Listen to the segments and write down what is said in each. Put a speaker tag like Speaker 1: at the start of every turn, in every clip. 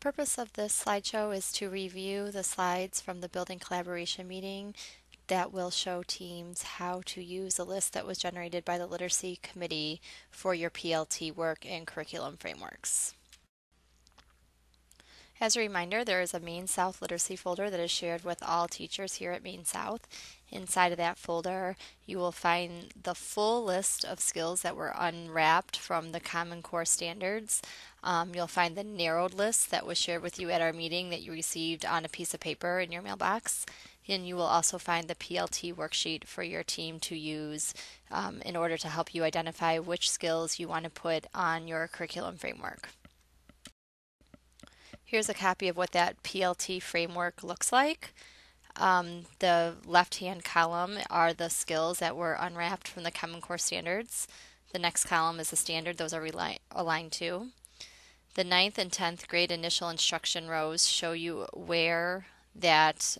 Speaker 1: purpose of this slideshow is to review the slides from the Building Collaboration meeting that will show teams how to use a list that was generated by the Literacy Committee for your PLT work and curriculum frameworks. As a reminder, there is a Maine South Literacy folder that is shared with all teachers here at Maine South. Inside of that folder, you will find the full list of skills that were unwrapped from the Common Core standards. You'll find the narrowed list that was shared with you at our meeting that you received on a piece of paper in your mailbox. And you will also find the PLT worksheet for your team to use in order to help you identify which skills you want to put on your curriculum framework. Here's a copy of what that PLT framework looks like. The left-hand column are the skills that were unwrapped from the Common Core standards. The next column is the standard those are aligned to. The 9th and 10th grade initial instruction rows show you where that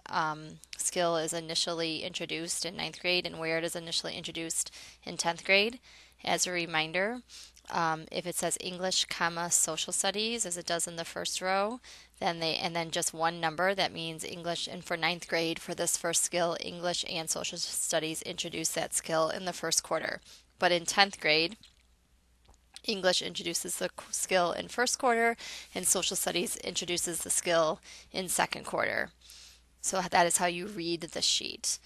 Speaker 1: skill is initially introduced in 9th grade and where it is initially introduced in 10th grade. As a reminder, if it says English, comma, social studies, as it does in the first row, and then just one number, that means English. And for 9th grade, for this first skill, English and social studies introduce that skill in the first quarter. But in 10th grade, English introduces the skill in first quarter, and social studies introduces the skill in second quarter. So that is how you read the sheet.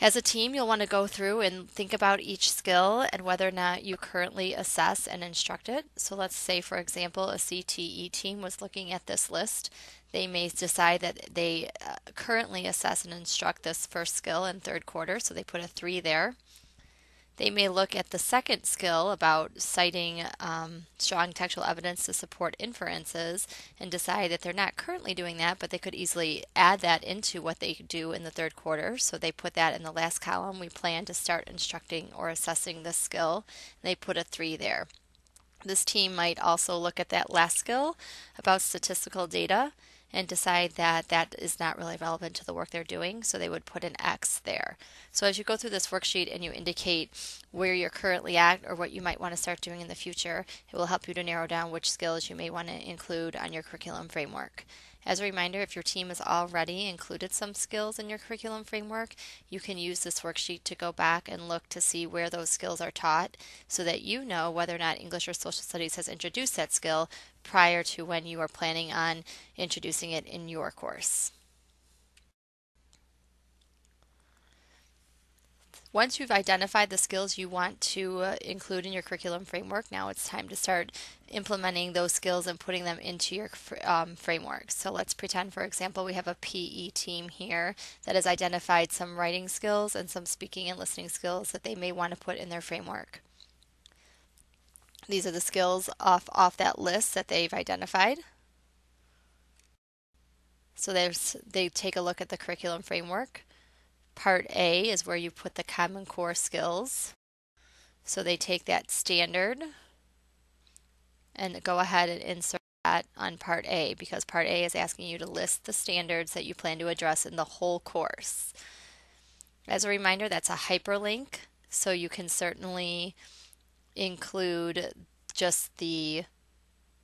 Speaker 1: As a team, you'll want to go through and think about each skill and whether or not you currently assess and instruct it. So let's say, for example, a CTE team was looking at this list. They may decide that they currently assess and instruct this first skill in third quarter, so they put a 3 there. They may look at the second skill about citing strong textual evidence to support inferences and decide that they're not currently doing that, but they could easily add that into what they do in the third quarter. So they put that in the last column. We plan to start instructing or assessing this skill. And they put a 3 there. This team might also look at that last skill about statistical data and decide that that is not really relevant to the work they're doing, so they would put an X there. So as you go through this worksheet and you indicate where you're currently at or what you might want to start doing in the future, it will help you to narrow down which skills you may want to include on your curriculum framework. As a reminder, if your team has already included some skills in your curriculum framework, you can use this worksheet to go back and look to see where those skills are taught so that you know whether or not English or social studies has introduced that skill prior to when you are planning on introducing it in your course. Once you've identified the skills you want to include in your curriculum framework, now it's time to start implementing those skills and putting them into your framework. So let's pretend, for example, we have a PE team here that has identified some writing skills and some speaking and listening skills that they may want to put in their framework. These are the skills off that list that they've identified. So they take a look at the curriculum framework. Part A is where you put the Common Core skills. So they take that standard and go ahead and insert that on Part A, because Part A is asking you to list the standards that you plan to address in the whole course. As a reminder, that's a hyperlink, so you can certainly include just the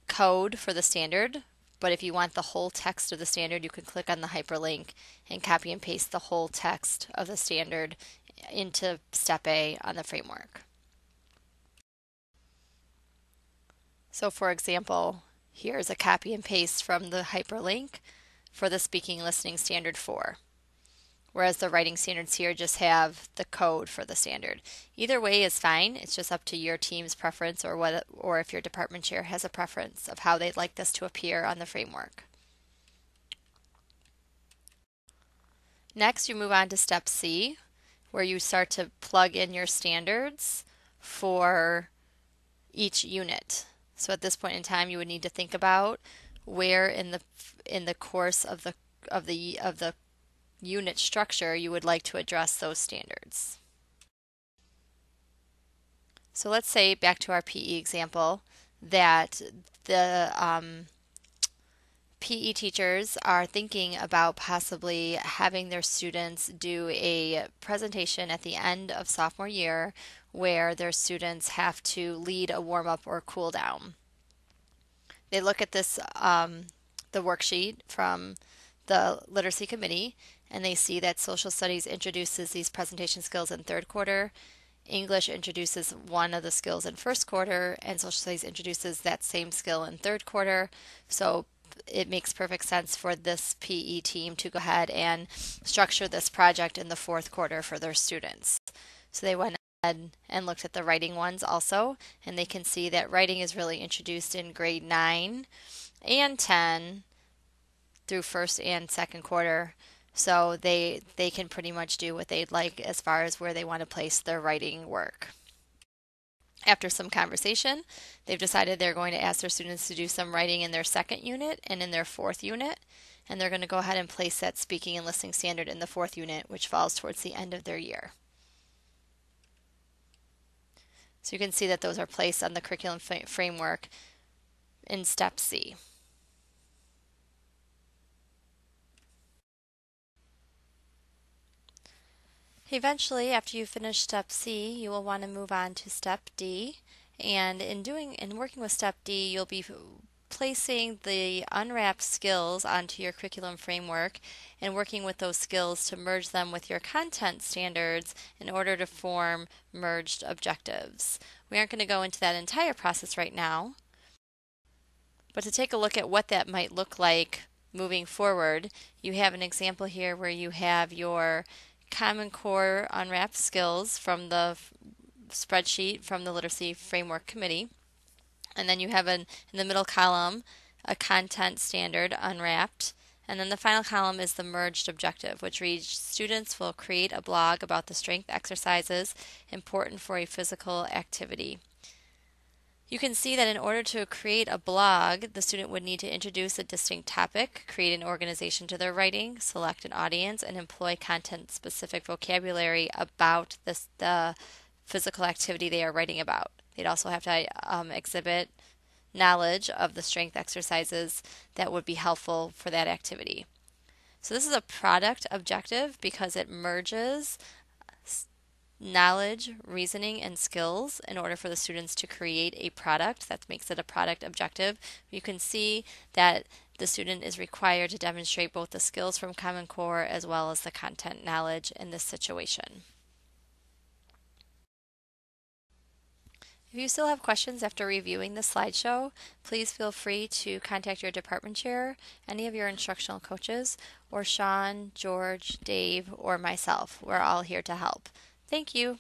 Speaker 1: code for the standard, but if you want the whole text of the standard, you can click on the hyperlink and copy and paste the whole text of the standard into step A on the framework. So for example, here's a copy and paste from the hyperlink for the speaking listening standard 4. Whereas the writing standards here just have the code for the standard. Either way is fine. It's just up to your team's preference or if your department chair has a preference of how they'd like this to appear on the framework. Next, you move on to step C, where you start to plug in your standards for each unit. So at this point in time, you would need to think about where in the course of the unit structure you would like to address those standards. So let's say, back to our PE example, that the PE teachers are thinking about possibly having their students do a presentation at the end of sophomore year where their students have to lead a warm-up or cool down. They look at this the worksheet from the literacy committee, and they see that social studies introduces these presentation skills in third quarter, English introduces one of the skills in first quarter, and social studies introduces that same skill in third quarter. So it makes perfect sense for this PE team to go ahead and structure this project in the fourth quarter for their students. So they went ahead and looked at the writing ones also, and they can see that writing is really introduced in grade 9 and 10 through first and second quarter. So they can pretty much do what they'd like as far as where they want to place their writing work. After some conversation, they've decided they're going to ask their students to do some writing in their second unit and in their fourth unit, and they're going to go ahead and place that speaking and listening standard in the fourth unit, which falls towards the end of their year. So you can see that those are placed on the curriculum framework in step C. Eventually, after you finish step C, you will want to move on to step D. And in working with step D, you'll be placing the unwrapped skills onto your curriculum framework and working with those skills to merge them with your content standards in order to form merged objectives. We aren't going to go into that entire process right now, but to take a look at what that might look like moving forward, you have an example here where you have your Common Core unwrapped skills from the spreadsheet from the Literacy Framework Committee. And then you have in the middle column a content standard unwrapped. And then the final column is the merged objective, which reads students will create a blog about the strength exercises important for a physical activity. You can see that in order to create a blog, the student would need to introduce a distinct topic, create an organization to their writing, select an audience, and employ content-specific vocabulary about the physical activity they are writing about. They'd also have to exhibit knowledge of the strength exercises that would be helpful for that activity. So this is a product objective because it merges knowledge, reasoning, and skills in order for the students to create a product. That makes it a product objective. You can see that the student is required to demonstrate both the skills from Common Core as well as the content knowledge in this situation. If you still have questions after reviewing the slideshow, please feel free to contact your department chair, any of your instructional coaches, or Sean, George, Dave, or myself. We're all here to help. Thank you.